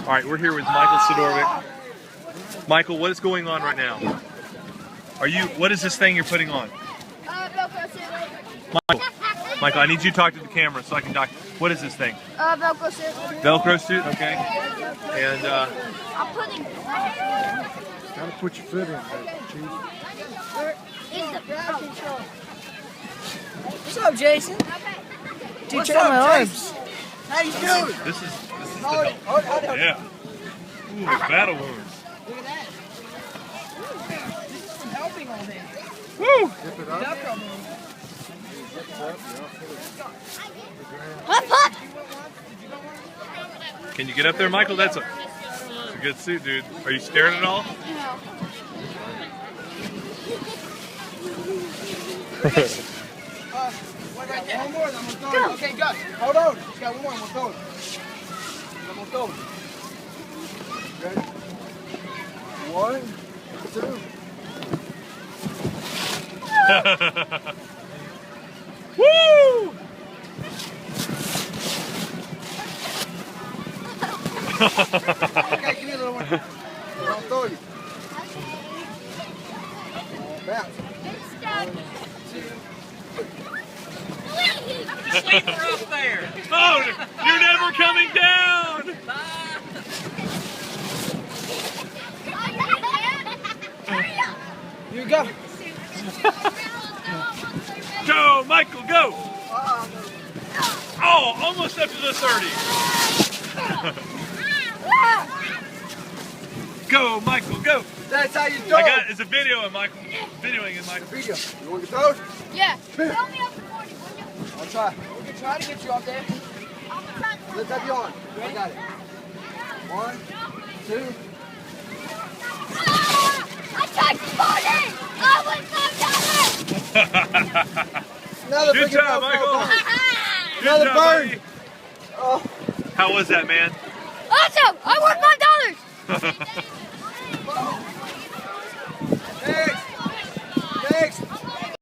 All right, we're here with Michael Sidorvic. Michael, what is going on right now? What is this thing you're putting on? Velcro suit. Michael, I need you to talk to the camera so I can talk. What is this thing? Velcro suit. Velcro suit, okay. And I'm putting. Gotta put your foot in, Chief. Is the control. What's up, Jason? Dude, check out my arms. How you doing? this is the help. Yeah. Ooh, battle wounds. Look at that. This is some helping on there. Woo! Zip it up. Velcro, man. Hop, hop. Can you get up there, Michael? That's a good suit, dude. Are you scared at all? One right there. One more, then we'll throw it. Okay, go. Hold on. Just got one more, we'll throw it. Then we'll throw it. Ready? 1, 2. Woo! Okay, give me a little one. I'll throw you. Bounce. Sleeper up there. Oh, you're never coming down! Here we go. Go, Michael, go! Oh, almost up to the 30. Go, Michael, go! That's how you throw. It's a video of Michael. Videoing in Michael. Video. You want to throw it? Yeah. Throw me up to 40. I'll try. We can try to get you up there. Let's have you on. I got it. 1, 2. I tried 40. I was $5. Another Good big job, enough. Michael. Good Another job, bird. buddy. Oh. How was that, man? Awesome. I won $5.